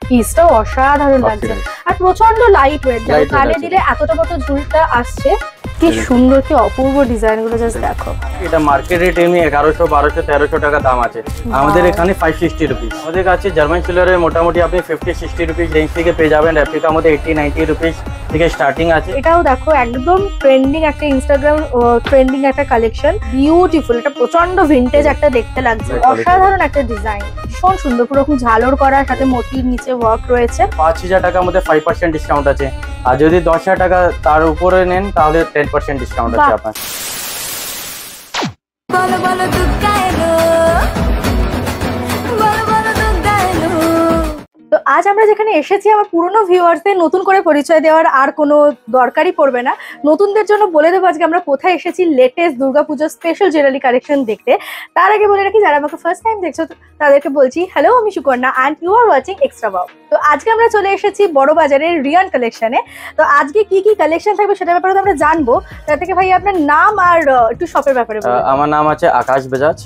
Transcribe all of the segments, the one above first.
পিসটাও অসাধারণ লাগছে আর প্রচন্ড লাইট ওয়েট, কানে দিলে এতটা মতো ঝুলটা আসছে। কি সুন্দর, কি অপূর্ব ডিজাইন গুলো, জাস্ট দেখো। এটা মার্কেট রেট এমনি 1100 1200 1300 টাকা দাম আছে, আমাদের এখানে 560 রুপিস। আমাদের কাছে জার্মান সিলভারের মোটামুটি আপনি 50-60 রুপিস রেঞ্জ থেকে পেয়ে যাবেন। রেপ্লিকার মধ্যে 80-90 রুপিস থেকে স্টার্টিং আছে। এটাও দেখো একদম ট্রেন্ডিং একটা ইনস্টাগ্রাম ট্রেন্ডিং একটা কালেকশন, বিউটিফুল। এটা প্রচন্ড ভিন্টেজ একটা দেখতে লাগছে, অসাধারণ একটা ডিজাইন, ভীষণ সুন্দর, পুরো ঝালর করার সাথে মোটির নিচে ওয়ার্ক রয়েছে। 5000 টাকার মধ্যে 5% ডিসকাউন্ট আছে, আর যদি 10000 টাকা তার উপরে নেন তাহলে 10% ডিসকাউন্ট আছে আপনার। তো আজ আমরা যেখানে এসেছি, আমার পুরনো ভিউয়ার্সদের নতুন করে পরিচয় দেওয়ার আর কোনো দরকারই পড়বে না। নতুনদের জন্য বলে দেবো আজকে আমরা কোথায় এসেছি লেটেস্ট দুর্গাপুজোর স্পেশাল জুয়েলারি কালেকশন দেখতে। তার আগে বলে রাখি, যারা আমাকে ফার্স্ট টাইম দেখছো তাদেরকে বলছি হ্যালো, আমি Sukanya and you are watching extra wow. তো আজকে আমরা চলে এসেছি বড় বাজারের রিয়ান কালেকশনে। তো আজকে কি কি কালেকশন থাকবে সেটার ব্যাপারে আমরা জানবো। তার থেকে ভাই আপনার নাম আর একটু শপের ব্যাপারে বলুন। আমার নাম আছে আকাশ বাজাজ,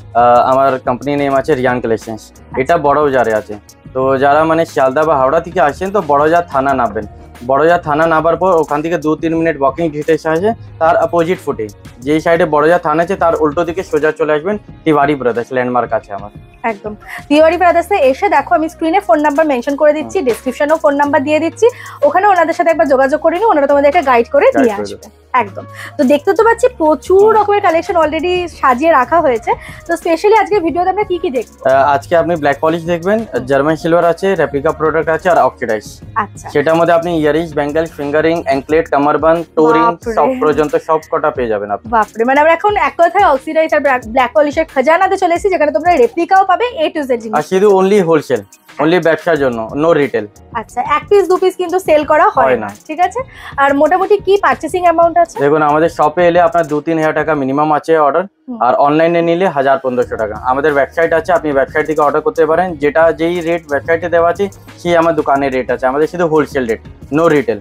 আমার কোম্পানি নেম আছে রিয়ান কালেকশনস। এটা বড় বাজারে আছে। তো যারা মানে শিয়ালদা বা হাওড়া থেকে আসছেন তো বড়বাজার থানা নামবেন। বড়বাজার থানা নামার পর ওখান থেকে 2-3 মিনিট ওয়াকিং ডিস্টেন্স আছে, তার অপোজিট ফুটে যেই সাইডে বড়বাজার থানা আছে তার উল্টো দিকে সোজা চলে আসবেন, তিওয়ারি ব্রাদার্স ল্যান্ডমার্ক আছে আমার। একদম তিওয়ারি ব্রাদার্সে এসে দেখো, আমি স্ক্রিনে ফোন নাম্বার মেনশন করে দিচ্ছি, ডেসক্রিপশনেও ফোন নাম্বার দিয়ে দিচ্ছি, ওখানে ওনাদের সাথে একবার যোগাযোগ করে নিও, ওনারা তোমাদেরকে গাইড করে দিয়ে আসবে। একদম। তো দেখতে তো পাচ্ছি প্রচুর রকমের কালেকশন অলরেডি সাজিয়ে রাখা হয়েছে। তো স্পেশালি আজকে ভিডিওতে আমরা কি কি দেখব? আজকে আপনি ব্ল্যাক পলিশ দেখবেন, জার্মান সিলভার আছে, রেপ্লিকা প্রোডাক্ট আছে আর অক্সিডাইজ। আচ্ছা, সেটার মধ্যে আপনি ইয়ারিংস, ব্যাঙ্গেল, ফিঙ্গারিং, অ্যাঙ্কলেট, কামারবান, টোরিং সব পর্যন্ত সব কটা পেয়ে যাবেন আপনি। বাপরে, মানে আমরা এখন এক কথায় অক্সিডাইজ আর ব্ল্যাক পলিশের খাজানাতে চলে এসেছি, যেখানে তোমরা রেপ্লিকাও পাবে A to Z জিনিস। আর শুধু অনলি হোলসেল, অনলি ব্যবসার জন্য, নো রিটেল। আচ্ছা, এক পিস দু পিস কিন্তু সেল করা হয় না, ঠিক আছে। আর মোটামুটি কি পারচেসিং অ্যামাউন্ট আছে? দেখুন, আমাদের শপে এলে আপনার 2-3 হাজার টাকা মিনিমাম আছে অর্ডার, আর অনলাইনে নিলে 1000-1500 টাকা। আমাদের ওয়েবসাইট আছে, আপনি ওয়েবসাইট থেকে অর্ডার করতে পারেন। যেটা যেই রেট ওয়েবসাইটে দেওয়া আছে সেই আমার দোকানের রেট আছে। আমাদের শুধু হোলসেল রেট, নো রিটেল।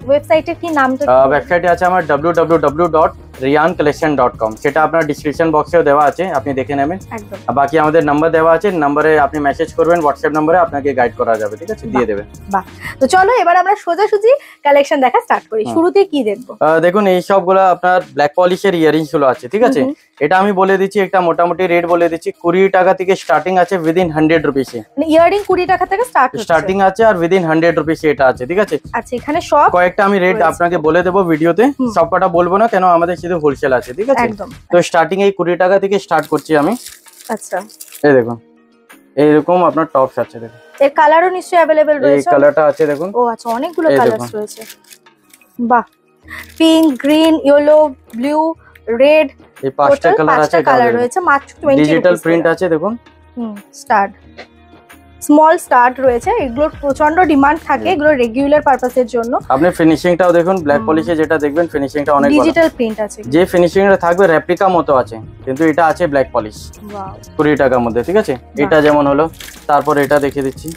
ওয়েবসাইটের কি নামটা? ওয়েবসাইটে আছে আমার www.riancollection.com, সেটা আপনার ডিসক্রিপশন বক্সেও দেওয়া আছে, আপনি দেখে নেবেন। একদম। বাকি আমাদের নাম্বার দেওয়া আছে, নাম্বারে আপনি মেসেজ করবেন, হোয়াটসঅ্যাপ নম্বরে আপনাকে গাইড করা যাবে, ঠিক আছে, দিয়ে দেবে। বাহ, তো চলো এবার আমরা সোজাসুজি কালেকশন দেখা স্টার্ট করি। শুরুতে কি দেখবো? দেখুন, এই সবগুলো আপনার ব্ল্যাক পলিশের ইয়ারিংস গুলো আছে, ঠিক আছে। এটা আমি বলে দিচ্ছি, একটা মোটামুটি রেট বলে দিচ্ছি, 20 টাকা থেকে স্টার্টিং আছে, উইদিন 100 রুপিস। মানে ইয়ারিং 20 টাকা থেকে স্টার্টিং আছে আর উইদিন 100 রুপিস এটা আছে, ঠিক আছে। আচ্ছা, এখানে সব কয়েকটা আমি রেট আপনাকে বলে দেবো ভিডিওতে, সবকটা বলবো না কেন, আমাদের শুধু হোলসেল আছে, ঠিক আছে। তো স্টার্টিং এই 20 টাকা থেকে স্টার্ট করছি আমি। আচ্ছা, এই দেখুন, এইরকম আপনার টপস আছে, দেখুন। এর কালারও নিশ্চয়ই अवेलेबल রয়েছে। এই কালারটা আছে, দেখুন। ও আচ্ছা, অনেকগুলো কালারস রয়েছে। বাহ, pink, green, yellow, blue, red, এই পাঁচটা কালার আছে। কালার রয়েছে, মাত্র 20 ডিজিটাল প্রিন্ট আছে, দেখুন। স্টার্ট, স্মল স্টার্ট রয়েছে। এগুলো প্রচন্ড ডিমান্ড থাকে, এগুলো রেগুলার পারপাসের জন্য। আপনি ফিনিশিংটাও দেখুন, ব্ল্যাক পলিশে যেটা দেখবেন ফিনিশিংটা অনেক ভালো। ডিজিটাল প্রিন্ট আছে, যে ফিনিশিংটা থাকবে রেপ্লিকা মতো আছে, কিন্তু এটা আছে ব্ল্যাক পলিশ। ওয়াও, 20 টাকার মধ্যে, ঠিক আছে। এটা যেমন হলো, তারপর এটা দেখিয়ে দিচ্ছি।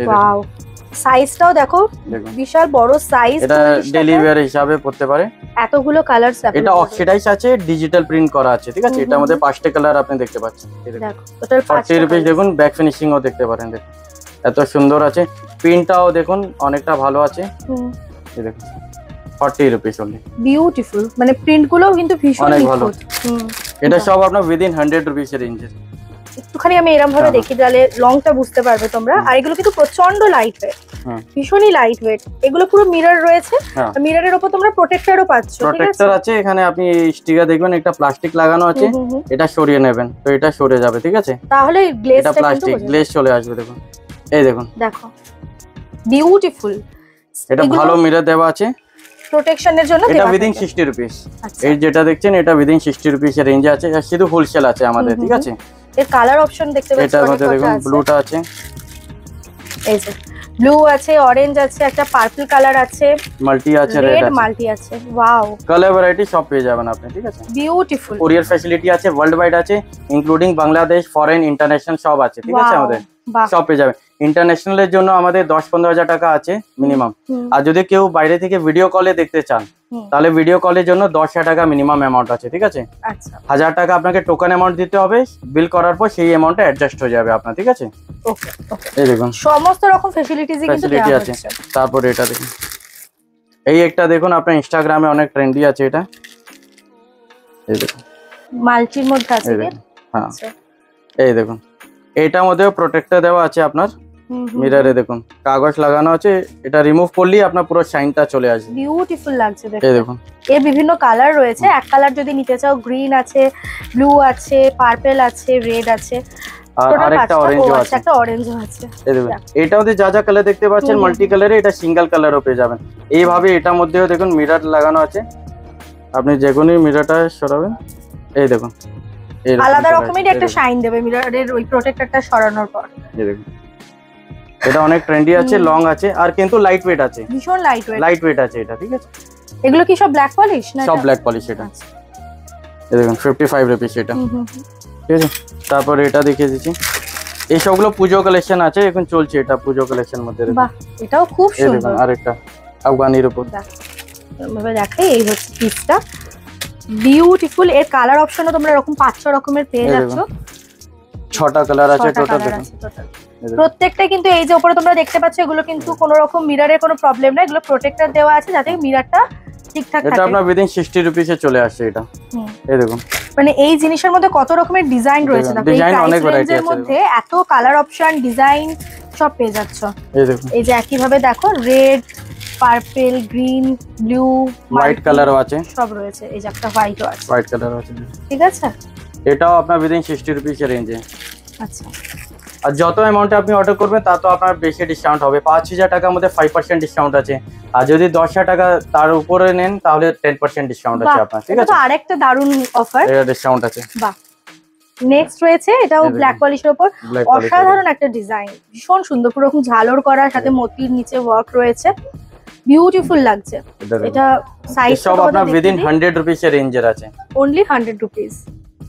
ওয়াও, সাইজটাও দেখো, বিশাল বড় সাইজ। এটা ডেইলি ওয়্যার হিসাবে পড়তে পারে। এতগুলো কালারস আছে। এটা অক্সিডাইজ আছে, ডিজিটাল প্রিন্ট করা আছে, ঠিক আছে। এটার মধ্যে 5টা কালার আপনি দেখতে পাচ্ছেন। দেখো, টোটাল 40 রুপিস। দেখুন, ব্যাক ফিনিশিংও দেখতে পারেন, দেখুন এত সুন্দর আছে। প্রিন্টটাও দেখুন অনেকটা ভালো আছে। এই দেখুন, 40 রুপিস অনলি। বিউটিফুল, মানে প্রিন্টগুলো কিন্তু ভীষণ ভালো। এটা সব আপনার উইদিন 100 রুপিস এর রেঞ্জে। একটুখানি আমি এরকম ভাবে দেখি, তাহলে লংটা বুঝতে পারবে তোমরা। আর এগুলো কিন্তু প্রচন্ড লাইট ওয়েট, ভীষণই লাইট ওয়েট। এগুলো পুরো মিরর রয়েছে, মিররের উপর তোমরা প্রোটেক্টরও পাচ্ছ, ঠিক আছে। প্রোটেক্টর আছে এখানে, আপনি স্টিকার দেখবেন, একটা প্লাস্টিক লাগানো আছে, এটা সরিয়ে নেবেন, তো এটা সরে যাবে, ঠিক আছে। তাহলে গ্লেজটা এটা প্লাস্টিক গ্লেজ চলে আসবে, দেখুন। এই দেখুন, দেখো, বিউটিফুল। এটা ভালো মিরর দেওয়া আছে প্রোটেকশনের জন্য। এটা উইদিন 60 রুপিস। এই যেটা দেখছেন এটা উইদিন 60 রুপিস এর রেঞ্জে আছে, আর শুধু হোলসেল আছে আমাদের, ঠিক আছে। এর কালার অপশন দেখতে পাচ্ছেন, এটার মধ্যে দেখুন ব্লুটা আছে, এই যে ব্লু আছে, অরেঞ্জ আছে, একটা পার্পল কালার আছে, মাল্টি আছে, রেড আছে, মাল্টি আছে। ওয়াও, কালার ভ্যারাইটি সব পেয়ে যাবেন আপনি, ঠিক আছে। বিউটিফুল। কুরিয়ার ফ্যাসিলিটি আছে, ওয়ার্ল্ড ওয়াইড আছে, ইনক্লুডিং বাংলাদেশ, ফরেন, ইন্টারন্যাশনাল সব আছে, ঠিক আছে আমাদের। বাহ। সব পেয়ে যাবেন। ইন্টারন্যাশনালের জন্য আমাদের 10-15 হাজার টাকা আছে মিনিমাম। হুম, আর যদি কেউ বাইরে থেকে ভিডিও কলে দেখতে চান হুম, তাহলে ভিডিও কলের জন্য 10,000 টাকা মিনিমাম অ্যামাউন্ট আছে, ঠিক আছে? আচ্ছা 1000 টাকা আপনাকে টোকেন অ্যামাউন্ট দিতে হবে, বিল করার পর সেই অ্যামাউন্টটা অ্যাডজাস্ট হয়ে যাবে আপনার, ঠিক আছে? ওকে ওকে। এই দেখুন সমস্ত রকম ফ্যাসিলিটিসই কিন্তু ফ্যাসিলিটি দেওয়া আছে। হচ্ছে। তারপর এটা দেখুন, এই একটা দেখুন আপনার ইনস্টাগ্রামে অনেক ট্রেন্ডি আছে এটা। এই দেখুন, মাল্টির মধ্যে আছে এই কি? দেখুন, হ্যাঁ আচ্ছা। এই দেখুন, এটার মধ্যেও প্রোটেক্টর দেওয়া আছে আপনার হুম, হুম, মিররে। দেখুন কাগজ লাগানো আছে, এটা রিমুভ করলেই আপনার পুরো শাইনটা চলে আসবে। বিউটিফুল লাগছে এই দেখতে। দেখুন, এর বিভিন্ন কালার রয়েছে, এক কালার যদি নিতে চাও গ্রিন আছে, ব্লু আছে, পার্পল আছে, রেড আছে, আর টোটাল আরেকটা 5টা। অরেঞ্জও আচ্ছা আছে। একটা অরেঞ্জও আছে। এই দেখুন, এটার মধ্যে যা যা কালার দেখতে পাচ্ছেন হুম, মাল্টি কালারে, এটা সিঙ্গেল কালারও পেয়ে যাবেন। এইভাবে এটার মধ্যেও দেখুন মিরর লাগানো আছে, আপনি যে কোনো মিররটা সরাবেন, এই দেখুন এইরকম আলাদা চলে রকমেরই আসবে। একটা শাইন দেবে মিররের ওই প্রোটেক্টরটা সরানোর পর। এই দেখুন, এটা অনেক ট্রেন্ডি আছে, হুম। লং আছে, আর কিন্তু লাইট ওয়েট আছে। ভীষণ লাইট ওয়েট। লাইট ওয়েট আছে এটা, ঠিক আছে? এগুলো কি সব ব্ল্যাক পলিশ না? সব এটা? ব্ল্যাক পলিশ এটা। আচ্ছা। এই দেখুন 55 রুপিস এটা, হুম, হুম, হুম। ঠিক আছে? তারপর এটা দেখিয়ে দিচ্ছি, এই সবগুলো পুজো কালেকশন আছে, এখন চলছে এটা পুজো কালেকশন মধ্যে। দেখুন, বাহ, এটাও খুব এই দেখুন সুন্দর। আরেকটা আফগানির উপর। ভাবে দেখাই, এই হচ্ছে পিসটা, বিউটিফুল। এর কালার অপশনও তোমরা এরকম 5-6 রকমের পেয়ে এই যাচ্ছ। দেখুন 6টা কালার আছে 6টা টোটাল। কালার দেখুন আছে টোটাল। এই দেখুন, প্রত্যেকটা কিন্তু এই যে উপরে তোমরা দেখতে পাচ্ছ, এগুলো কিন্তু কোনো রকম মিররের কোনো প্রবলেম না, এগুলো প্রোটেক্টর দেওয়া আছে যাতে মিররটা ঠিকঠাক এটা থাকে। আপনার উইদিন 60 রুপিসে চলে আসছে এটা। হুম। এই দেখুন, মানে এই জিনিসের মধ্যে কত রকমের ডিজাইন রয়েছে, দেখো এই ডিজাইন অনেক প্রাইস ভ্যারাইটি রেঞ্জের আছে। মধ্যে এত কালার অপশন, ডিজাইন সব পেয়ে যাচ্ছ। এই দেখুন এই যে একই ভাবে দেখো red, purple, green, blue, white কালারও আছে, সব রয়েছে। এই যে একটা হোয়াইটও আছে, হোয়াইট কালার আছে। ঠিক আছে? এটাও আপনার উইদিন 60 রুপিসের রেঞ্জে। আচ্ছা আর যত অ্যামাউন্টে আপনি অর্ডার করবেন তত আপনার বেশি ডিসকাউন্ট হবে। 5,000 টাকার মধ্যে 5% ডিসকাউন্ট আছে, আর যদি 10,000 টাকা তার উপরে নেন তাহলে 10% ডিসকাউন্ট আছে বাহ, আপনার, ঠিক এটা আছে? তো আরেকটা দারুণ অফার। এটা ডিসকাউন্ট আছে। বাহ। নেক্সট রয়েছে, এটাও এই দেখুন, ব্ল্যাক পলিশের উপর, ব্ল্যাক পলিশ। অসাধারণ একটা ডিজাইন, ভীষণ সুন্দর, পুরো রকম ঝালর করা, সাথে মতির নিচে ওয়ার্ক রয়েছে, বিউটিফুল লাগছে। এটা সাইজ সব আপনার উইদিন 100 রুপিসের রেঞ্জের আছে। Only 100 rupees.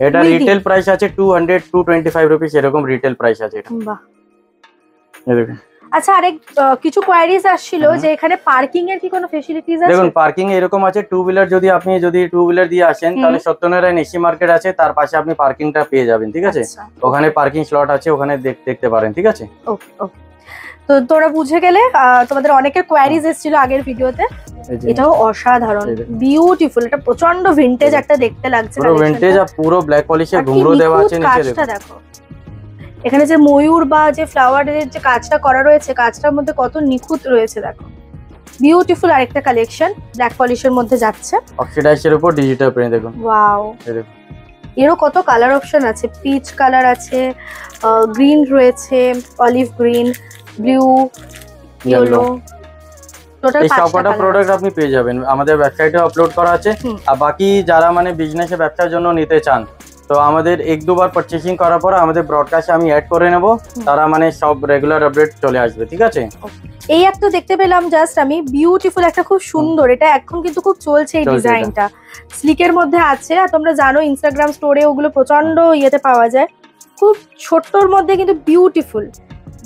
এটা Within? রিটেল প্রাইস আছে 200-225 রুপিস, এরকম রিটেল প্রাইস আছে এটা। বাহ। এই দেখুন, আচ্ছা আরেক কিছু কোয়ারিজ আসছিল যে এখানে পার্কিং এর কি কোনো ফ্যাসিলিটিস আছে? দেখুন পার্কিং এরকম আছে, টু হুইলার যদি আপনি টু হুইলার দিয়ে আসেন তাহলে সত্যনারায়ণ এসি মার্কেট আছে, তার পাশে আপনি পার্কিংটা পেয়ে যাবেন, ঠিক আছে? আচ্ছা, ওখানে পার্কিং স্লট আছে, ওখানে দেখতে পারেন, ঠিক আছে? ওকে ওকে। তো তোরা বুঝে গেলে, তোমাদের অনেকের কোয়ারিজ এসেছিল আগের ভিডিওতে। এই যে এটাও অসাধারণ, এই দেখুন। বিউটিফুল, এটা প্রচন্ড ভিন্টেজ একটা দেখতে লাগছে। পুরো ভিন্টেজ আর পুরো ব্ল্যাক পলিশে আর কি ঘুঙরু দেওয়া নিখুঁত আছে নিচে। কাজটা দেখুন দেখো, এখানে যে ময়ূর বা যে ফ্লাওয়ারের যে কাজটা করা রয়েছে, কাজটার মধ্যে কত নিখুঁত রয়েছে দেখো, বিউটিফুল। আরেকটা কালেকশন ব্ল্যাক পলিশের মধ্যে যাচ্ছে, অক্সিডাইজের উপর ডিজিটাল প্রিন্ট। দেখুন ওয়াও। এই দেখুন, এরও কত কালার অপশন আছে, পিচ কালার আছে, গ্রিন রয়েছে, olive green, blue, yellow, total এই সবকটা প্রোডাক্ট আপনি পেয়ে যাবেন আমাদের ওয়েবসাইটে আপলোড করা আছে। হুম। আর বাকি যারা মানে বিজনেসে ব্যবসার জন্য নিতে চান, তো আমাদের 1-2 বার পারচেসিং করার পর আমাদের ব্রডকাস্টে আমি অ্যাড করে নেব, তারা মানে সব রেগুলার আপডেট চলে আসবে, ঠিক আছে? এই একটা দেখতে পেলাম জাস্ট আমি, বিউটিফুল একটা, খুব সুন্দর। এটা এখন কিন্তু খুব চলছে এই চলছে ডিজাইনটা, স্লিকের মধ্যে আছে। আর তোমরা জানো ইনস্টাগ্রাম স্টোরে ওগুলো প্রচন্ড ইয়েতে পাওয়া যায়, খুব ছোট্টর মধ্যে কিন্তু বিউটিফুল।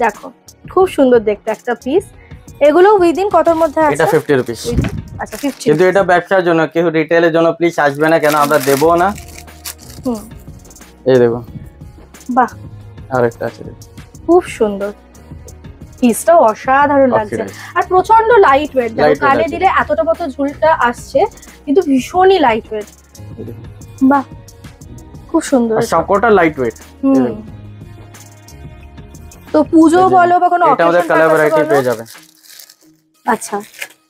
দেখো খুব সুন্দর দেখতে একটা পিস। এগুলো উইদিন কতর মধ্যে আছে? এটা 50 রুপিস। আচ্ছা 50। কিন্তু এটা ব্যবসার জন্য, কেউ রিটেলের জন্য প্লিজ আসবে না, কেন আমরা দেবো না। হুম, এই দেখুন বাহ, আরেকটা আছে, দেখুন খুব সুন্দর, পিসটাও অসাধারণ লাগছে। আর প্রচন্ড লাইট ওয়েট, দেখো Light weight কানে আছে। দিলে এতটা মতো ঝুলটা আসছে, কিন্তু ভীষণই লাইট ওয়েট। এই দেখুন। বাহ, খুব সুন্দর। আর সবকটা লাইট ওয়েট। হুম। তো পুজো এই যে, বলো বা কোনো এটা আমাদের occasion কালার purpose ভ্যারাইটি বলো। পেয়ে যাবেন। আচ্ছা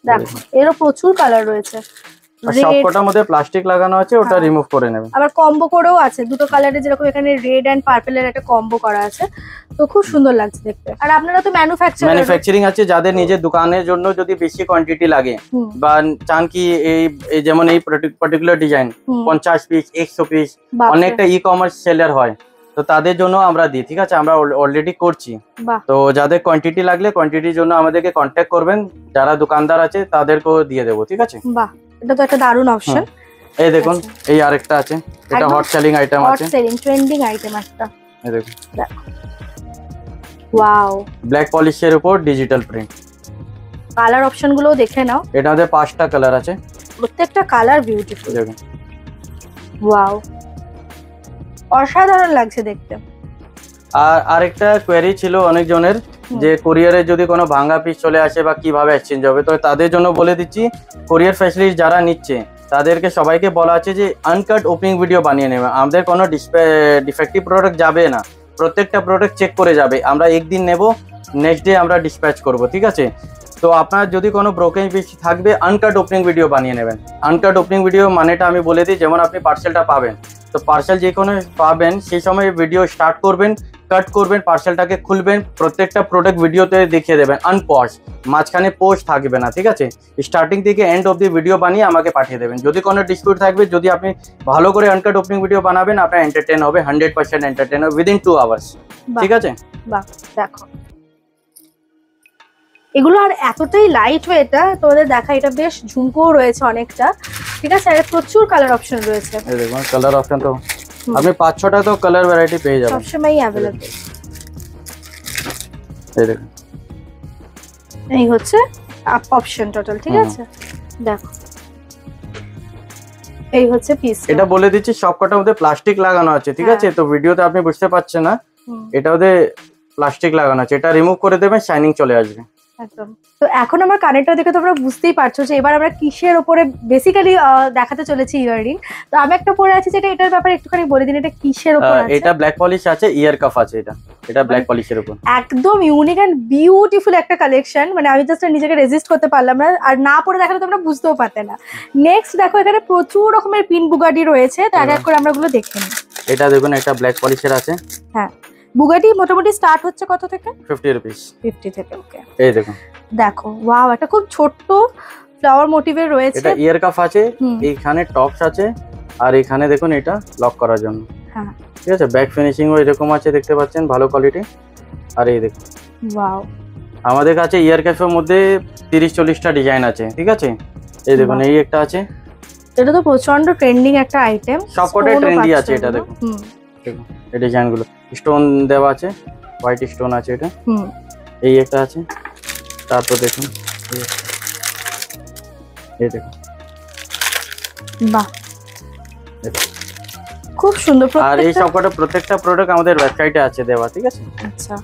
দেখো এরও প্রচুর কালার রয়েছে, আর রেড, সবকটার মধ্যে প্লাস্টিক লাগানো আছে, ওটা হ্যাঁ। রিমুভ করে নেবেন। আবার কম্বো করেও আছে, দুটো কালারে, যেরকম এখানে রেড এন্ড পার্পলের একটা কম্বো করা আছে, তো খুব সুন্দর লাগছে দেখতে। আর আপনারা তো ম্যানুফ্যাকচারার, ম্যানুফ্যাকচারিং আছে, যাদের নিজের দোকানের জন্য যদি বেশি কোয়ান্টিটি লাগে বা চান কি এই যেমন এই পার্টিকুলার ডিজাইন 50 পিস 100 পিস, অনেকটা ই কমার্স সেলার হয়, তো তাদের জন্য আমরা দিই, ঠিক আছে? আমরা অলরেডি করছি। বাহ, তো যাদের কোয়ান্টিটি লাগলে কোয়ান্টিটির জন্য আমাদেরকে কন্ট্যাক্ট করবেন, যারা দোকানদার আছে তাদেরকেও দিয়ে দেবো, ঠিক আছে? বাহ, এটা তো একটা দারুণ অপশন। এই দেখুন এই আরেকটা আছে, এটা একদম হট সেলিং আইটেম হট আছে। সেলিং ট্রেন্ডিং আইটেম একটা, এই দেখুন দেখো ওয়াও, ব্ল্যাক পলিশের উপর ডিজিটাল প্রিন্ট। কালার অপশন গুলো দেখে নাও, এটা আমাদের 5টা কালার আছে, প্রত্যেকটা কালার বিউটিফুল। দেখুন। ওয়াও, অসাধারণ লাগছে দেখতে। আর আরেকটা কোয়েরি ছিল অনেকজনের, যে কোরিয়ারে যদি কোনো ভাঙা পিস চলে আসে বা কিভাবে এক্সচেঞ্জ হবে, তো তাদের জন্য বলে দিচ্ছি, কোরিয়ার ফ্যাসিলিটি যারা নিচ্ছে তাদেরকে সবাইকে বলা আছে যে আনকাট ওপেনিং ভিডিও বানিয়ে নেবে। আমাদের কোনো ডিফেক্টিভ প্রোডাক্ট যাবে না, প্রত্যেকটা প্রোডাক্ট চেক করে যাবে। আমরা একদিন নেব, নেক্সট ডে আমরা ডিসপ্যাচ করব, ঠিক আছে? তো আপনার যদি কোনো ব্রোকেন পিস থাকবে, আনকাট ওপেনিং ভিডিও বানিয়ে নেবেন। আনকাট ওপেনিং ভিডিও মানেটা আমি বলে দিই, যেমন আপনি পার্সেলটা পাবেন, তো পার্সেল যে কোনো পাবেন সেই সময় ভিডিও স্টার্ট করবেন, কাট করবেন, পার্সেলটাকে খুলবেন, প্রত্যেকটা প্রোডাক্ট ভিডিওতে দেখিয়ে দেবেন আনপজ, মাঝখানে পোস্ট থাকবে না, ঠিক আছে? স্টার্টিং থেকে এন্ড অব দি ভিডিও বানিয়ে আমাকে পাঠিয়ে দেবেন। যদি কোনো ডিসপিউট থাকবে, যদি আপনি ভালো করে আনকাট ওপেনিং ভিডিও বানাবেন, আপনার এন্টারটেন হবে, 100% এন্টারটেন হবে উইদিন 2 আওয়ার্স, ঠিক আছে? বাহ, দেখো এগুলো আর এতটাই লাইট ওয়েট, তোমাদের দেখা, এটা বেশ ঝুমকোও রয়েছে অনেকটা, ঠিক আছে? আর প্রচুর কালার অপশন রয়েছে। এই দেখুন কালার অপশন, তো আপনি 5-6টা তো কালার ভ্যারাইটি পেয়ে যাবেন, সবসময়ই অ্যাভেলেবল। এই দেখুন, এই হচ্ছে আপ অপশন টোটাল, ঠিক আছে? দেখো এই হচ্ছে পিস। এটা বলে দিচ্ছি সবকটার মধ্যে প্লাস্টিক লাগানো আছে, ঠিক আছে? তো ভিডিওতে আপনি বুঝতে পারছেন না, এটা মধ্যে প্লাস্টিক লাগানো আছে, এটা রিমুভ করে দেবেন, শাইনিং চলে আসবে একদম। তো এখন আমার কানেরটা দেখে তোমরা বুঝতেই পারছো যে এবার আমরা কিসের উপরে বেসিক্যালি দেখাতে চলেছি ইয়াররিং। তো আমি একটা পরে আছি, যেটা এটার ব্যাপারে একটুখানি বলে দিন, এটা কিসের উপর আছে? এটা ব্ল্যাক পলিশ আছে, ইয়ার কাফ আছে, এটা ব্ল্যাক পলিশের উপর। একদম ইউনিক এন্ড বিউটিফুল একটা কালেকশন, মানে আমি জাস্ট নিজেকে রেজিস্ট করতে পারলাম না, আর না পরে দেখালে তোমরা বুঝতেও পারতে না। নেক্সট দেখো, এখানে প্রচুর রকমের পিন বুগাটি রয়েছে, তো এক এক করে আমরা গুলো দেখে নিই। এটা দেখুন, একটা ব্ল্যাক পলিশের আছে। হ্যাঁ, বুগাটি মোটামুটি স্টার্ট হচ্ছে কত থেকে? 50 রুপিস। 50 থেকে, ওকে। এই দেখুন, দেখো ওয়াও, এটা খুব ছোট্ট ফ্লাওয়ার মোটিভের রয়েছে। এটা ইয়ার কাফ আছে, এইখানে টপস আছে, আর এখানে দেখুন এটা লক করার জন্য, হ্যাঁ ঠিক আছে? ব্যাক ফিনিশিং ও এরকম আছে, দেখতে পাচ্ছেন, ভালো কোয়ালিটি। আর এই দেখুন, ওয়াও, আমাদের কাছে ইয়ার কাফের মধ্যে 30-40টা ডিজাইন আছে, ঠিক আছে? এই দেখুন, এই একটা আছে, এটা তো প্রচন্ড ট্রেন্ডিং একটা আইটেম, সবকটাই ট্রেন্ডি আছে। এটা দেখুন, দেখুন এই ডিজাইন গুলো, স্টোন দেওয়া আছে, হোয়াইট স্টোন আছে, এটা এই একটা আছে। তারপর দেখুন, এই দেখুন, বাহ খুব সুন্দর। আর এই সবকটা প্রত্যেকটা প্রোডাক্ট আমাদের ওয়েবসাইটে আছে দেওয়া, ঠিক আছে? আচ্ছা,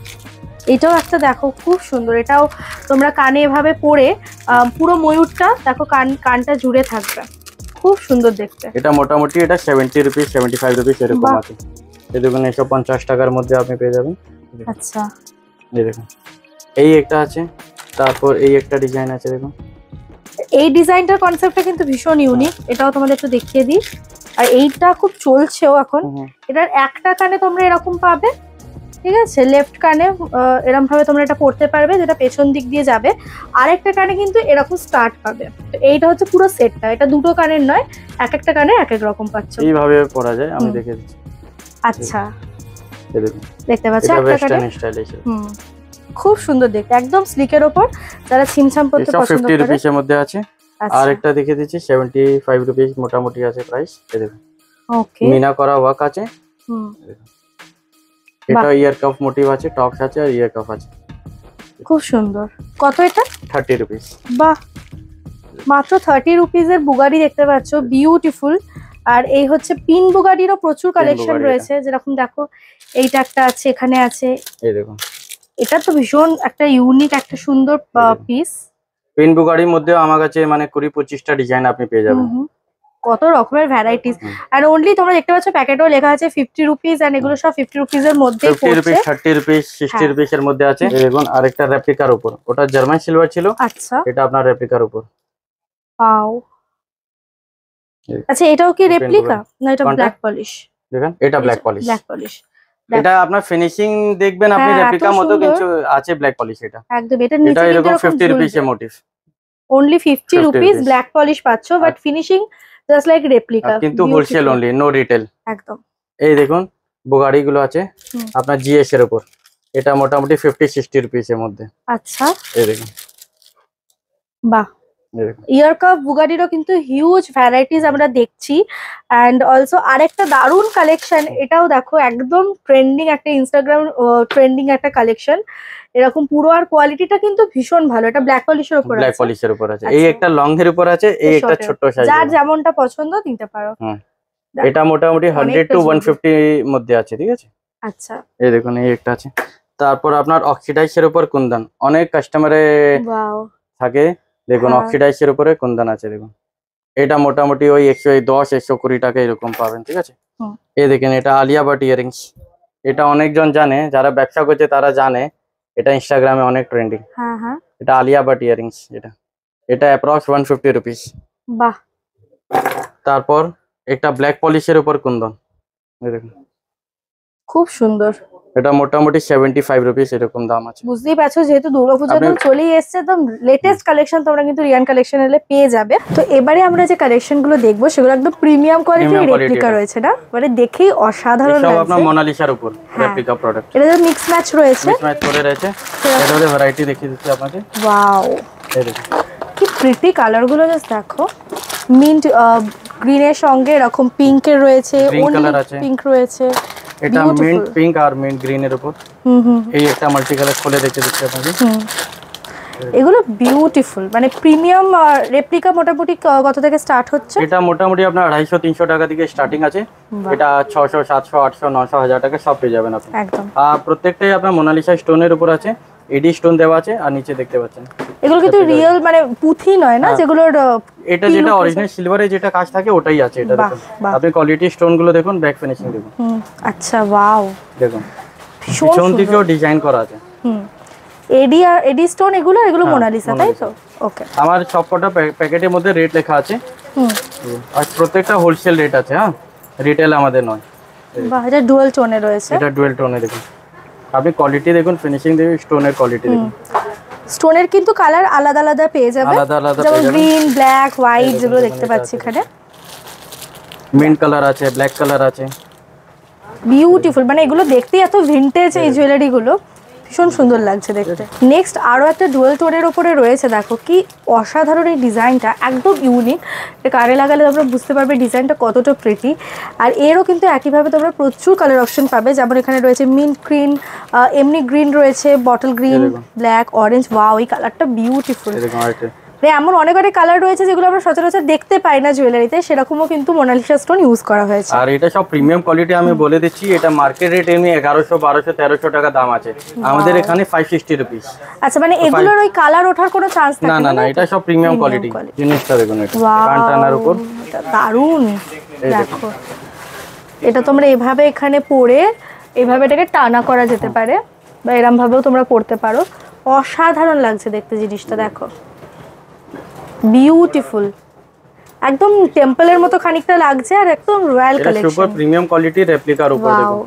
এটাও একটা দেখো খুব সুন্দর, এটাও তোমরা কানে এভাবে পরে পুরো ময়ূরটা দেখো, কানটা জুড়ে থাকবে, খুব সুন্দর দেখতে। এটা মোটামুটি এটা 70 রুপিস 75 রুপিস এরকম আছে। এই দেখুন, এইসব 50 টাকার মধ্যে আপনি পেয়ে যাবেন। আচ্ছা, এই দেখুন, এই একটা আছে, তারপর এই একটা ডিজাইন আছে, দেখুন। এই ডিজাইনটার কনসেপ্টটা কিন্তু ভীষণ ইউনিক, এটাও তোমাদের একটু দেখিয়ে দিই। আর এইটা খুব চলছেও এখন। এটার একটা কানে তোমরা এরকম পাবে, ঠিক আছে? লেফট কানে এরকম ভাবে তোমরা এটা পড়তে পারবে, যেটা পেছন দিক দিয়ে যাবে। আরেকটা কানে কিন্তু এরকম স্টার্ট পাবে। তো এইটা হচ্ছে পুরো সেটটা, এটা দুটো কানের নয়, এক একটা কানে এক এক রকম পাচ্ছ। এইভাবে পরা যায়, আমি দেখে দিচ্ছি। আচ্ছা, এই দেখুন, দেখতে পাচ্ছ এটা একটা ওয়েস্টার্ন কানে, স্টাইল এসে। খুব সুন্দর দেখতে, একদম স্লিকের উপর, যারা ছিমছাম করতে সব পছন্দ 50 করে। রুপিসের মধ্যে আছে। আর একটা দেখে দিচ্ছি, 75 রুপিস মোটামুটি আছে প্রাইস। এই দেখুন, ওকে, মিনা করা ওয়ার্ক আছে। এটা ইয়ার কাফ মোটিভ আছে, টপস আছে, আর ইয়ার কাফ আছে। খুব সুন্দর। কত এটা? 30 রুপিস। বাহ, মাত্র 30 রুপিসের বুগারি দেখতে পাচ্ছ, বিউটিফুল। আর এই হচ্ছে পিন বুগারিরও প্রচুর কালেকশন রয়েছে, যেরকম দেখো এইটা একটা আছে, এখানে আছে, এই দেখুন। এটা তো ভীষণ একটা ইউনিক একটা সুন্দর পিস। পিন বুগারির মধ্যে আমার কাছে মানে 20-25টা ডিজাইন আপনি পেয়ে যাবেন। কত রকমের ভ্যারাইটিস। আর অনলি তোমরা দেখতে পাচ্ছ প্যাকেটও লেখা আছে 50 রুপিস, এন্ড এগুলো সব 50 রুপিস এর মধ্যে 50 রুপিস, 30 রুপিস, 60 রুপিস এর মধ্যে আছে। এই দেখুন, আরেকটা রেপ্লিকার উপর, ওটা জার্মান সিলভার ছিল। আচ্ছা, এটা আপনার রেপ্লিকার উপর। ওয়াও, আচ্ছা এটাও কি রেপ্লিকা না এটা ব্ল্যাক পলিশ? দেখেন, এটা ব্ল্যাক পলিশ। ব্ল্যাক পলিশ, এটা আপনার ফিনিশিং দেখবেন আপনি রেপ্লিকার মতো, কিন্তু আছে ব্ল্যাক পলিশ। এটা একদম, এটা নিচে এটা এরকম 50 রুপিস এর motive. Only 50 rupees black polish পাচ্ছ, but finishing just like replica, কিন্তু হোলসেল অনলি, নো রিটেল। একদম। এই দেখুন, বুগারি গুলো আছে আপনার জিএস এর উপর। এটা মোটামুটি 50-60 রুপিস এর মধ্যে। আচ্ছা, এই দেখুন, বাহ ইয়ার কাপ বুগাটিরও কিন্তু হিউজ ভ্যারাইটিস আমরা দেখছি। অ্যান্ড অলসো আরেকটা দারুণ কালেকশন, এটাও দেখো একদম ট্রেন্ডিং একটা ইনস্টাগ্রাম ট্রেন্ডিং একটা কালেকশন এরকম পুরো, আর কোয়ালিটিটা কিন্তু ভীষণ ভালো। এটা ব্ল্যাক পলিশের উপর আছে, ব্ল্যাক পলিশের উপর আছে, এই একটা লং এর উপর আছে, এই একটা ছোট সাইজ, যার যেমনটা পছন্দ নিতে পারো। এটা মোটামুটি 100 to 150 মধ্যে আছে, ঠিক আছে। আচ্ছা, এই দেখুন এই একটা আছে। তারপর আপনার অক্সিডাইজের উপর কুন্দন, অনেক কাস্টমারে থাকে, দেখুন অক্সিডাইজের উপরে কুন্দন আছে, দেখুন এটা মোটামুটি ওই 110 120 টাকা এরকম পাবেন, ঠিক আছে। এই দেখেন এটা আলিয়া ভাট ইয়ারিংস, এটা অনেকজন জানে, যারা ব্যবসা করছে তারা জানে, এটা ইনস্টাগ্রামে অনেক ট্রেন্ডিং। এটা আলিয়া ভাট ইয়ারিংস, এটা অ্যাপ্রক্স 150 রুপিস। বাহ। তারপর একটা ব্ল্যাক পলিশের উপর কুন্দন, দেখুন খুব সুন্দর, এটা মোটামুটি 75 রুপিস এরকম দাম আছে। বুঝতেই পারছো যেহেতু দুর্গাপূজা একদম চলেই এসছে, একদম লেটেস্ট কালেকশন তোমরা কিন্তু রিয়ান কালেকশন এলে পেয়ে যাবে। তো এবারে আমরা যে কালেকশন গুলো দেখবো সেগুলো একদম প্রিমিয়াম কোয়ালিটির রেপ্লিকা রয়েছে না, মানে দেখেই অসাধারণ লাগছে। সব আপনার মোনালিসার উপর রেপ্লিকা প্রোডাক্ট, এটা যে মিক্স ম্যাচ রয়েছে, মিক্স ম্যাচ করে রয়েছে, এটার ভ্যারাইটি দেখিয়ে দিচ্ছি আপনাকে। ওয়াও, এই দেখুন কি প্রিটি কালার গুলো, জাস্ট দেখো, মিন্ট গ্রিনের সঙ্গে এরকম পিঙ্কের রয়েছে, পিঙ্ক রয়েছে, এটা মিন্ট পিঙ্ক আর মিন্ট গ্রিন এর উপর। এই একটা মাল্টি কালার খুলে দেখতে দিচ্ছি আপনাকে। এগুলো বিউটিফুল, মানে প্রিমিয়াম রেপ্লিকা মোটামুটি কত থেকে স্টার্ট হচ্ছে? এটা মোটামুটি আপনার 250 300 টাকা থেকে স্টার্টিং আছে, এটা 600 700 800 900 1000 টাকা সব পেয়ে যাবেন আপনি একদম। আর প্রত্যেকটাই আপনার মোনালিসা স্টোনের উপর আছে, এডি স্টোন দেওয়া আছে, আর নিচে দেখতে পাচ্ছেন এগুলো কিন্তু রিয়েল মানে পুঁথি নয় না, যেগুলো এটা যেটা অরিজিনাল সিলভারে যেটা কাজ থাকে ওটাই আছে। এটা দেখুন আপনি কোয়ালিটি স্টোন গুলো দেখুন, ব্যাক ফিনিশিং দেখুন। আচ্ছা, ওয়াও, দেখুন পিছন দিকেও ডিজাইন করা আছে। এডি স্টোন এগুলো মোনালিসা, তাই তো? ওকে, আমার সবকটা প্যাকেটের মধ্যে রেট লেখা আছে, আর প্রত্যেকটা হোলসেল রেট আছে, হ্যাঁ, রিটেল আমাদের নয়। বাহ, এটা ডুয়াল টোনে রয়েছে, এটা ডুয়াল টোনে দেখুন, আপনি কোয়ালিটি দেখুন, ফিনিশিং দেখুন, স্টোনের কোয়ালিটি দেখুন। স্টোনের কিন্তু কালার আলাদা আলাদা পেয়ে যাবে, যেমন গ্রিন, ব্ল্যাক, হোয়াইট যেগুলো দেখতে পাচ্ছি এখানে। মিন্ট কালার আছে, ব্ল্যাক কালার আছে, বিউটিফুল, মানে এগুলো দেখতে এত ভিনটেজ, এই জুয়েলারি গুলো ভীষণ সুন্দর লাগছে দেখতে। নেক্সট আরো একটা ডুয়াল টোনের উপরে রয়েছে, দেখো কি অসাধারণ এই ডিজাইনটা, একদম ইউনিক। কারে লাগালে তোমরা বুঝতে পারবে ডিজাইনটা কতটা প্রিটি। আর এরও কিন্তু একইভাবে তোমরা প্রচুর কালার অপশন পাবে, যেমন এখানে রয়েছে মিন্ট গ্রিন, এমনি গ্রিন রয়েছে, bottle green, black, orange. Wow, এই কালারটা বিউটিফুল। এমন অনেক অনেক কালার রয়েছে যেগুলো আমরা সচরাচর দেখতে পাই না জুয়েলারিতে, সেরকমও কিন্তু মোনালিসা স্টোন ইউজ করা হয়েছে। আর এটা সব প্রিমিয়াম কোয়ালিটি, আমি বলে দিচ্ছি, এটা মার্কেট রেট এমনি 1100 1200 1300 টাকা দাম আছে, আমাদের এখানে 560 রুপিস। আচ্ছা, মানে এগুলোর ওই কালার ওঠার কোনো চান্স থাকে না? না না, এটা সব প্রিমিয়াম কোয়ালিটি। জিনিসটা দেখুন, এটা কানটানার উপর দারুন। দেখো, এটা তোমরা এভাবে এখানে পরে এভাবে এটাকে টানা করা যেতে পারে, বা এরকম ভাবেও তোমরা পড়তে পারো। অসাধারণ লাগছে দেখতে জিনিসটা, দেখো বিউটিফুল, একদম টেম্পলের মতো খানিকটা লাগছে, আর একদম royal collection, super premium quality রেপ্লিকার উপর। দেখো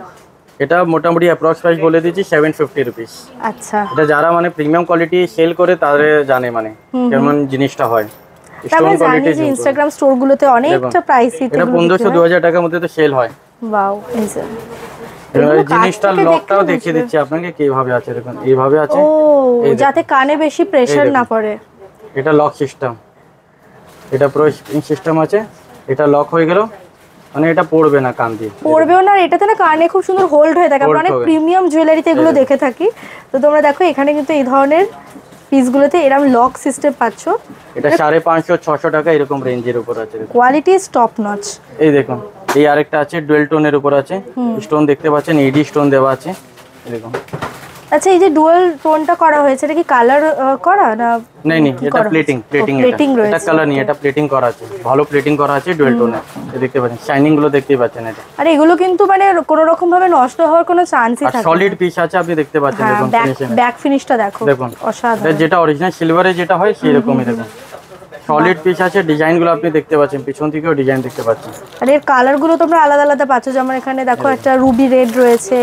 এটা মোটামুটি অ্যাপ্রক্স প্রাইস বলে দিচ্ছি 750 রুপিস। আচ্ছা, এটা যারা মানে প্রিমিয়াম কোয়ালিটি সেল করে তাদের জানে মানে কেমন জিনিসটা হয়। স্টোন কোয়ালিটি যে ইনস্টাগ্রাম স্টোর গুলোতে অনেকটা প্রাইসই, এটা 1500 2000 টাকার মধ্যে তো সেল হয়। ওয়াও, এই জিনিসটা লকটাও দেখিয়ে দিচ্ছি আপনাকে কিভাবে আছে, দেখুন এইভাবে আছে, যাতে কানে বেশি প্রেসার না পড়ে। এটা লক সিস্টেম, এটা প্রো স্প্রিং সিস্টেম আছে, এটা লক হয়ে গেল মানে এটা পড়বে না, কান দিয়ে পড়বেও না, এটাতে না কানে খুব সুন্দর হোল্ড হয়ে থাকে। আমরা অনেক প্রিমিয়াম জুয়েলারিতে এগুলো দেখে থাকি, তো তোমরা দেখো এখানে কিন্তু এই ধরনের পিসগুলোতে এরকম লক সিস্টেম পাচ্ছো। এটা 550 600 টাকা এরকম রেঞ্জের উপর আছে, কোয়ালিটি ইজ টপ নচ। এই দেখুন এই আরেকটা আছে ডুয়েল টোনের উপর আছে, স্টোন দেখতে পাচ্ছেন, এডি স্টোন দেওয়া আছে, দেখুন। আচ্ছা, এই যে ডুয়াল টোনটা করা হয়েছে, এটা কি কালার করা না? না, এটা প্লেটিং এটা কালার নেই, এটা প্লেটিং করা আছে, ভালো প্লেটিং করা আছে ডুয়েল টোনে, দেখতে পাচ্ছেন শাইনিং গুলো দেখতে পাচ্ছেন এটা। আর এগুলো কিন্তু মানে কোনো রকম ভাবে নষ্ট হওয়ার কোনো চান্সই থাকে না, সলিড পিস আছে, আপনি দেখতে পাচ্ছেন, দেখুন ব্যাক ফিনিশটা দেখো, দেখুন অসাধারণ, যেটা অরিজিনাল সিলভারে যেটা হয় সেই রকমই দেখুন, সলিড পিস আছে, ডিজাইন গুলো আপনি দেখতে পাচ্ছেন, পিছন থেকেও ডিজাইন দেখতে পাচ্ছেন। আর এর কালার গুলো তোমরা আলাদা আলাদা পাচ্ছ, যেমন এখানে দেখো একটা রুবি রেড রয়েছে,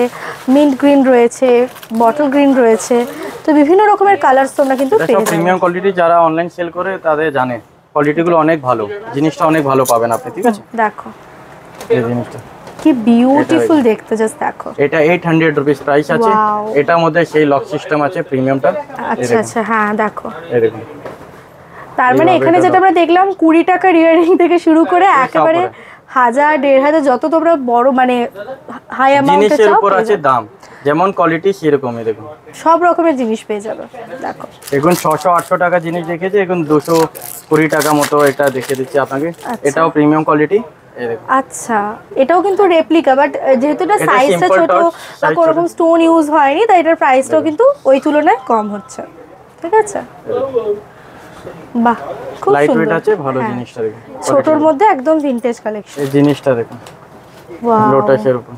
মিন্ট গ্রিন রয়েছে, বটল গ্রিন রয়েছে, তো বিভিন্ন রকমের কালারস তোমরা কিন্তু পেয়ে যাবে। প্রিমিয়াম কোয়ালিটি যারা অনলাইন সেল করে তাদের জানে কোয়ালিটি গুলো অনেক ভালো, জিনিসটা অনেক ভালো পাবেন আপনি, ঠিক আছে। দেখো এই জিনিসটা কি বিউটিফুল দেখতে, জাস্ট দেখো। এটা 800 রুপিস প্রাইস আছে, এটার মধ্যে সেই লক সিস্টেম আছে প্রিমিয়ামটা। আচ্ছা আচ্ছা, হ্যাঁ দেখো, এই দেখুন তার মানে এখানে যেটা আমরা দেখলাম 20 টাকার ইয়ারিং থেকে শুরু করে একেবারে 1000 1500 যত তোমরা বড় মানে হাই অ্যামাউন্টে জিনিসের উপর আছে দাম, যেমন কোয়ালিটি সেরকমই দেখুন সব রকমের জিনিস পেয়ে যাবে। দেখো এখন 600-800 টাকা জিনিস দেখেছি, এখন 220 টাকা মতো এটা দেখে দিচ্ছি আপনাকে। এটাও প্রিমিয়াম কোয়ালিটি। আচ্ছা, এটাও কিন্তু রেপ্লিকা, বাট যেহেতু এটা সাইজটা ছোট বা কোনো রকম স্টোন ইউজ হয়নি, তাই এটার প্রাইসটাও কিন্তু ওই তুলনায় কম হচ্ছে। ঠিক আছে, বাহ খুব লাইট ওয়েট সুন্দর আছে, ভালো জিনিসটা দেখুন, ছোটর মধ্যে একদম ভিনটেজ কালেকশন। এই জিনিসটা দেখুন, ওয়াও, লোটাসের উপর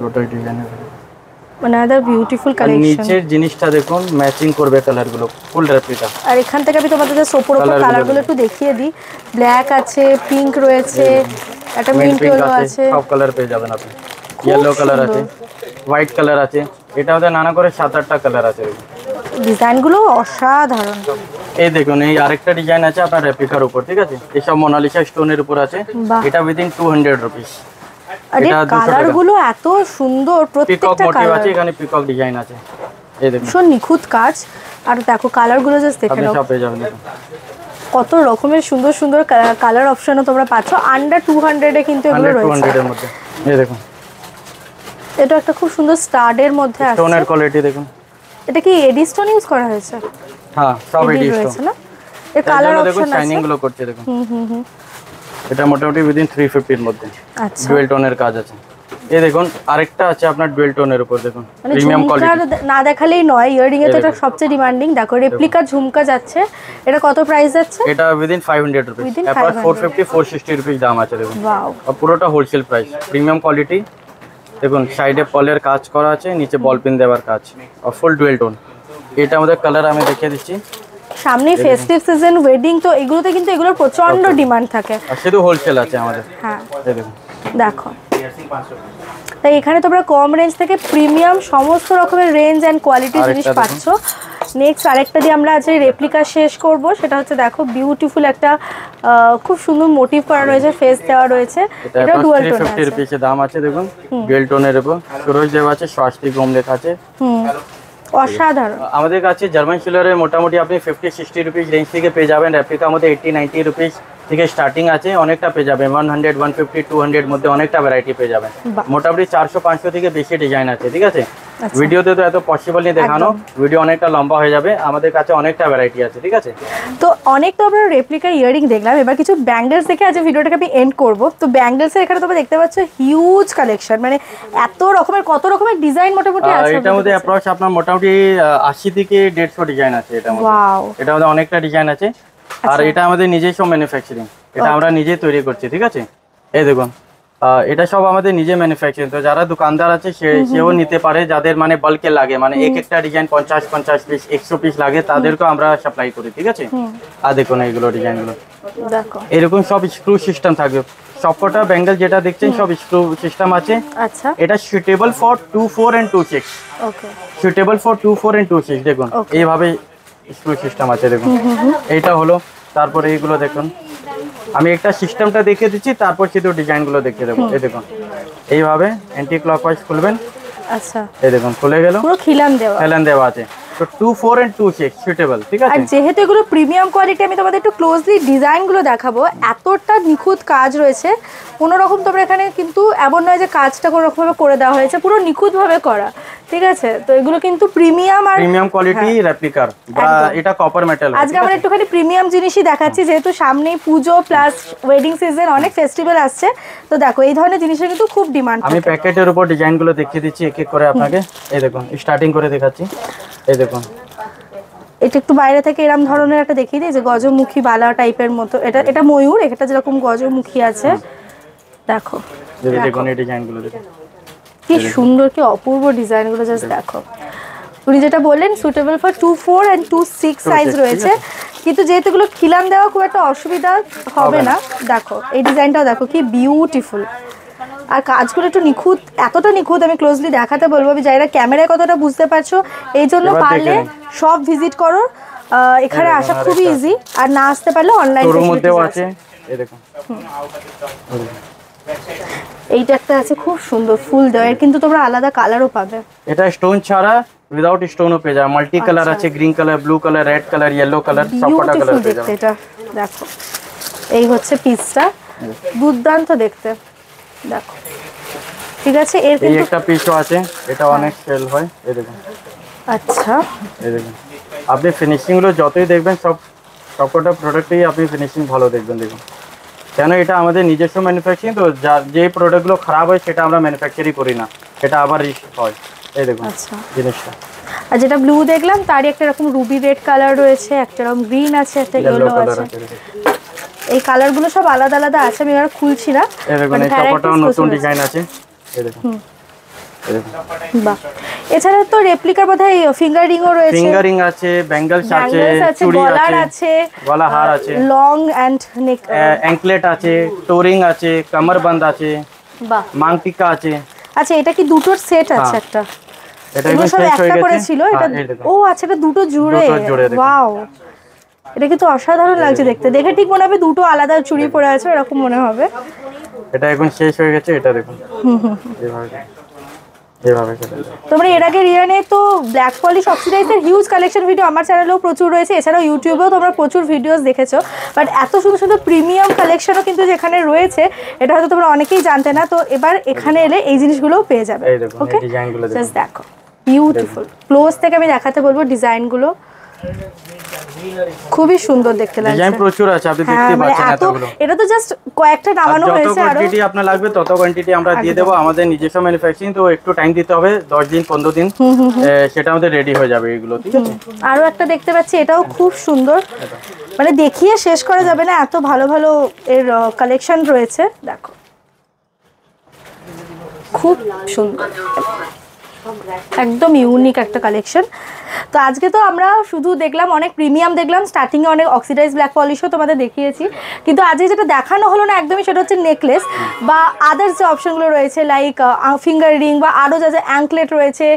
লোটাস ডিজাইনের, মানে আদার বিউটিফুল কালেকশন। নিচের জিনিসটা দেখুন, ম্যাচিং করবে কালারগুলো, ফুল রেপ্লিকা। আর এখান থেকে আমি তোমাদের যে সোপোর উপর কালারগুলো একটু দেখিয়ে দিই। ব্ল্যাক আছে, পিঙ্ক রয়েছে, একটা মিন্ট ইয়েলো আছে, সব কালার পেয়ে যাবেন আপনি। ইয়েলো কালার আছে, হোয়াইট কালার আছে, এটা ওদের নানা করে 7-8টা কালার আছে। ডিজাইনগুলো অসাধারণ। এই দেখুন, এই আরেকটা ডিজাইন আছে আপনার রেপ্লিকার উপর, ঠিক আছে, এসব মোনালিসা স্টোনের উপর আছে, এটা উইদিন 200 রুপিস। আরে কালারগুলো এত সুন্দর, প্রত্যেকটা কালার আছে, এখানে পিকক ডিজাইন আছে, এই দেখুন ভীষণ নিখুঁত কাজ। আর দেখো কালারগুলো জাস্ট দেখে নাও, সব পেয়ে যাবেন দেখুন, কত রকমের সুন্দর সুন্দর কালার অপশনও তোমরা পাচ্ছ আন্ডার 200 এ কিন্তু এগুলো রয়েছে। 200 এর মধ্যে এই দেখুন, এটা একটা খুব সুন্দর স্টাডের মধ্যে আছে, স্টোনের কোয়ালিটি দেখুন। এটা কি এডি স্টোন ইউজ করা হয়েছে? হ্যাঁ, সব এডি রয়েছে স্টোন না, এর কালার দেখুন, অপশন আছে, শাইনিং গুলো করছে দেখুন। এটা মোটামুটি উইদিন 350 এর মধ্যে। আচ্ছা, ডুয়েল টোনের কাজ আছে। এই দেখুন আরেকটা আছে আপনার ডুয়েল টোনের উপর, দেখুন প্রিমিয়াম কোয়ালিটি, না দেখালেই নয়। ইয়ারিং এ তো এটা সবচেয়ে ডিমান্ডিং। দেখো রেপ্লিকার ঝুমকা যাচ্ছে, এটা কত প্রাইস যাচ্ছে? এটা উইদিন 500 রুপিস, অ্যাপ্রক্স 450-460 রুপিস দাম আছে দেখুন। ওয়াও, আর পুরোটা হোলসেল প্রাইস, প্রিমিয়াম কোয়ালিটি। দেখুন সাইডে পলের কাজ করা আছে, নিচে বল পিন দেওয়ার কাজ, আর ফুল ডুয়েল টোন। এটা আমাদের কালার আমি দেখিয়ে দিচ্ছি। সামনে ফেস্টিভ সিজন, ওয়েডিং, তো এগুলোতে কিন্তু এগুলোর প্রচন্ড ডিমান্ড থাকে। আর শুধু হোলসেল আছে আমাদের। হ্যাঁ, এই দেখুন, দেখো তাই এখানে তোমরা কম রেঞ্জ থেকে প্রিমিয়াম সমস্ত রকমের রেঞ্জ এন্ড কোয়ালিটি জিনিস পাচ্ছ। নেক্সট আরেকটা দিয়ে আমরা আজ রেপ্লিকা শেষ করব, সেটা হচ্ছে দেখো বিউটিফুল একটা খুব সুন্দর মোটিভ করা রয়েছে, ফেস দেওয়া রয়েছে, এটা ডুয়াল টোন আছে। 350 রুপিস দাম আছে দেখুন, ডুয়াল টোনের উপর সুরজ দেওয়া আছে, স্বাস্তিক হোম লেখা আছে। অসাধারণ। আমাদের কাছে জার্মান সিলারের মোটামুটি আপনি 50-60 রুপিস রেঞ্জ থেকে পেয়ে যাবেন। রেপ্লিকা আমাদের 80-90 রুপিস থেকে স্টার্টিং আছে, অনেকটা পেয়ে যাবেন। 100-150-200 মধ্যে অনেকটা ভ্যারাইটি পেয়ে যাবেন। মোটামুটি 400-500 থেকে বেশি ডিজাইন আছে, ঠিক আছে। ভিডিওতে তো এত পসিবল নেই দেখানো, ভিডিও অনেকটা লম্বা হয়ে যাবে। আমাদের কাছে অনেকটা ভ্যারাইটি আছে, ঠিক আছে। তো অনেক তো আমরা রেপ্লিকা ইয়ারিং দেখলাম, এবার কিছু ব্যাঙ্গেলস দেখে আজ ভিডিওটাকে আমি এন্ড করব। তো ব্যাঙ্গেলসের এখানে তোমরা দেখতে পাচ্ছ হিউজ কালেকশন, মানে এত রকমের, কত রকমের ডিজাইন মোটামুটি আছে। এটার মধ্যে অ্যাপ্রক্স আপনার মোটামুটি 80 থেকে 150 ডিজাইন আছে এটার মধ্যে। ওয়াও, এটার মধ্যে অনেকটা ডিজাইন আছে। আর এটা আমাদের নিজস্ব ম্যানুফ্যাকচারিং, এটা আমরা নিজেই তৈরি করছি, ঠিক আছে। এই দেখুন, এটা সব আমাদের নিজে ম্যানুফ্যাকচারিং। তো যারা দোকানদার আছে সেও নিতে পারে, যাদের মানে বাল্কে লাগে, মানে এক একটা ডিজাইন 50 পিস 100 পিস লাগে, তাদেরকেও আমরা সাপ্লাই করি, ঠিক আছে। আর দেখুন এইগুলো ডিজাইনগুলো দেখো, এরকম সব স্ক্রু সিস্টেম থাকবে। সবকটা ব্যাঙ্গেল যেটা দেখছেন সব স্ক্রু সিস্টেম আছে। আচ্ছা, এটা suitable for 24 and 26। Okay, suitable for 24 and 26 দেখুন, এইভাবে স্ক্রু সিস্টেম আছে দেখুন। এইটা হলো, তারপরে এইগুলো দেখুন, আমি একটা সিস্টেমটা দেখিয়ে দিচ্ছি, তারপর শুধু ডিজাইনগুলো দেখিয়ে দেবো। এই দেখুন, এইভাবে অ্যান্টি ক্লকওয়াইজ খুলবেন। আচ্ছা, এই দেখুন খুলে গেল, পুরো খিলান দেওয়া আছে। তো 24 and 26 সুইটেবল, ঠিক আছে। আর যেহেতু এগুলো প্রিমিয়াম কোয়ালিটি, আমি তোমাদের একটু ক্লোজলি ডিজাইনগুলো দেখাবো। এতটা নিখুঁত কাজ রয়েছে, কোনো রকম তোমরা এখানে কিন্তু এমন নয় যে কাজটা কোনো রকমভাবে করে দেওয়া হয়েছে, পুরো নিখুঁতভাবে করা, ঠিক আছে। তো এগুলো কিন্তু প্রিমিয়াম আর প্রিমিয়াম কোয়ালিটি রেপ্লিকার, এটা কপার মেটাল। আজকে আমরা একটুখানি প্রিমিয়াম জিনিসই দেখাচ্ছি, যেহেতু সামনেই পুজো প্লাস ওয়েডিং সিজন, অনেক ফেস্টিভ্যাল আসছে। তো দেখো এই ধরনের জিনিসের কিন্তু খুব ডিমান্ড। আমি প্যাকেটের উপর ডিজাইনগুলো দেখিয়ে দিচ্ছি এক এক করে আপনাকে। এই দেখুন, স্টার্টিং করে দেখাচ্ছি। এই দেখুন, এটা একটু বাইরে থেকে এরকম ধরনের একটা দেখিয়ে দিই, যে গজমুখী বালা টাইপের মতো। এটা ময়ূর, এটা যেরকম গজমুখী আছে, দেখো দেখুন এই ডিজাইনগুলো দেখুন, কি সুন্দর, কি অপূর্ব ডিজাইনগুলো, জাস্ট দেখো। উনি যেটা বললেন সুটেবল ফর 24 and 26 সাইজ রয়েছে, কিন্তু যেহেতু এগুলো খিলান দেওয়া খুব একটা অসুবিধা হবে না। দেখো এই ডিজাইনটাও দেখো, কি বিউটিফুল। আর কাজগুলো একটু নিখুঁত, এতটা নিখুঁত আমি ক্লোজলি দেখাতে বলবো। আমি যারা ক্যামেরায় কতটা বুঝতে পারছো, এই জন্য পারলে সব ভিজিট করো, এখানে আসা খুবই ইজি। আর না আসতে পারলে অনলাইন মধ্যেও আছে। এই দেখুন, এইটা একটা আছে খুব সুন্দর ফুল দেওয়া, এর কিন্তু তোমরা আলাদা কালারও পাবে। এটা স্টোন ছাড়া উইদাউট স্টোনও পেয়ে যাবে, মাল্টি কালার আছে, green colour, blue colour, red colour, yellow colour, সবকটা কালার পেয়ে যাবে। এটা দেখো, এই হচ্ছে পিসটা, দুর্দান্ত দেখতে, দেখো ঠিক আছে। এর এই একটা পিসও আছে, এটা অনেক সেল হয়, এই দেখুন। আচ্ছা, এই দেখুন, আপনি ফিনিশিং গুলো যতই দেখবেন সবকটা প্রোডাক্টেই আপনি ফিনিশিং ভালো দেখবেন। দেখুন কেন, এটা আমাদের নিজস্ব ম্যানুফ্যাকচারিং, তো যে প্রোডাক্টগুলো খারাপ হয় সেটা আমরা ম্যানুফ্যাকচারই করি না, সেটা আবার রিস্ক হয়। এই দেখুন জিনিসটা। আর যেটা ব্লু দেখলাম তারই একটা এরকম রুবি রেড কালার রয়েছে, একটা এরকম গ্রিন আছে, একটা ইয়েলো আছে। এই কালারগুলো সব আলাদা আলাদা আছে, আমি এবার খুলছি না। এই দেখুন, এই চকটাও নতুন ডিজাইন আছে, এই দেখুন। বাহ, এছাড়া তো রেপ্লিকার বোধহয় ফিঙ্গার রিংও রয়েছে, ফিঙ্গার রিং আছে, ব্যাঙ্গলস আছে, চুড়ি আছে, গলা হার আছে, লং এন্ড নেক অ্যাঙ্কলেট আছে, টোরিং আছে, কমরবন্দ আছে, বাহ, মাং টিকা আছে। আচ্ছা, এটা কি দুটোর সেট আছে? একটা এটা একদম শেষ হয়ে গেছে, ছিল এটা। ও আচ্ছা, এটা দুটো জুড়ে, ওয়াও, এটা কিন্তু অসাধারণ লাগছে দেখতে। দেখে ঠিক মনে হবে দুটো আলাদা চুড়ি পরে আছে, এরকম মনে হবে। এটা এখন শেষ হয়ে গেছে, এটা দেখুন এইভাবে তোমরা এর আগে রিয়ানে তো ব্ল্যাক পলিশ অক্সিডাইজের হিউজ কালেকশন ভিডিও আমার চ্যানেলেও প্রচুর রয়েছে, এছাড়াও ইউটিউবেও তোমরা প্রচুর ভিডিওস দেখেছো, বাট এত সুন্দর সুন্দর প্রিমিয়াম কালেকশনও কিন্তু যেখানে রয়েছে এটা হয়তো তোমরা অনেকেই জানতে না। তো এবার এখানে এলে এই জিনিসগুলোও পেয়ে যাবে। ওকে, জাস্ট দেখো, বিউটিফুল। ক্লোজ থেকে আমি দেখাতে বলবো ডিজাইনগুলো, খুবই সুন্দর দেখতে লাগছে। ডিজাইন প্রচুর আছে, আপনি দেখতে পাচ্ছেন এতগুলো। এটা তো জাস্ট কয়েকটা নামানো হয়েছে, যত কোয়ান্টিটি আপনার লাগবে তত কোয়ান্টিটি আমরা দিয়ে দেব। আমাদের নিজস্ব ম্যানুফ্যাকচারিং, তো একটু টাইম দিতে হবে, 10 দিন 15 দিন, সেটা আমাদের রেডি হয়ে যাবে এগুলো, ঠিক আছে। আরো একটা দেখতে পাচ্ছি, এটাও খুব সুন্দর, মানে দেখিয়ে শেষ করা যাবে না, এত ভালো ভালো এর কালেকশন রয়েছে। দেখো খুব সুন্দর, একদম ইউনিক একটা কালেকশন। তো আজকে তো আমরা শুধু দেখলাম অনেক প্রিমিয়াম দেখলাম, স্টার্টিংয়ে অনেক অক্সিডাইজ ব্ল্যাক পলিশও তোমাদের দেখিয়েছি, কিন্তু আজকে যেটা দেখানো হলো না একদমই, সেটা হচ্ছে নেকলেস বা আদার্স যে অপশনগুলো রয়েছে, লাইক ফিঙ্গার রিং বা আরও যা যা অ্যাঙ্কলেট রয়েছে,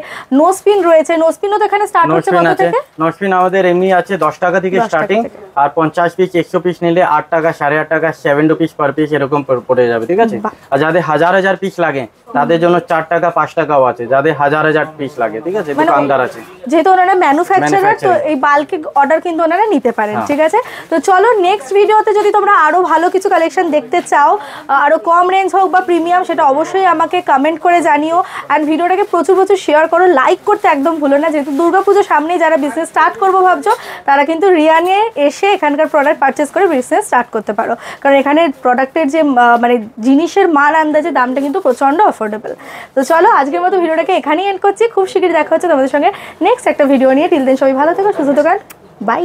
নোজপিন রয়েছে। নোজপিনও তো এখানে স্টার্ট হচ্ছে কত থেকে? নোজপিন আমাদের এমনি আছে 10 টাকা থেকে স্টার্টিং, আর 50 পিস 100 পিস নিলে 8 টাকা, 8.5 টাকা, 7 রুপিস পার পিস এরকম পড়ে যাবে, ঠিক আছে। আর যাদের হাজার হাজার পিস লাগে তাদের জন্য 4 টাকা 5 টাকাও আছে, যাদের হাজার হাজার পিস লাগে, ঠিক আছে, দোকানদার আছে। যেহেতু ওনারা ম্যানুফ্যাকচারার, তো এই বাল্কে অর্ডার কিন্তু ওনারা নিতে পারেন, ঠিক আছে। তো চলো নেক্সট ভিডিওতে যদি তোমরা আরো ভালো কিছু কালেকশন দেখতে চাও, আরো কম রেঞ্জ হোক বা প্রিমিয়াম, সেটা অবশ্যই আমাকে কমেন্ট করে জানিও। অ্যান্ড ভিডিওটাকে প্রচুর প্রচুর শেয়ার করো, লাইক করতে একদম ভুলো না। যেহেতু দুর্গাপুজোর সামনেই যারা বিজনেস স্টার্ট করবো ভাবছো, তারা কিন্তু রিয়ানে এসে এখানকার প্রোডাক্ট পারচেস করে বিজনেস স্টার্ট করতে পারো, কারণ এখানে প্রোডাক্টের যে মানে জিনিসের মান আন্দাজে দামটা কিন্তু প্রচণ্ড অ্যাফোর্ডেবল। তো চলো আজকের মতো ভিডিওটাকে এখানেই এন্ড করছি, খুব শীঘ্রই দেখা হচ্ছে তোমাদের সঙ্গে নেক্সট একটা ভিডিও নিয়ে। টিল দেন সবাই ভালো থেকো, সুস্থ থাকো, বাই।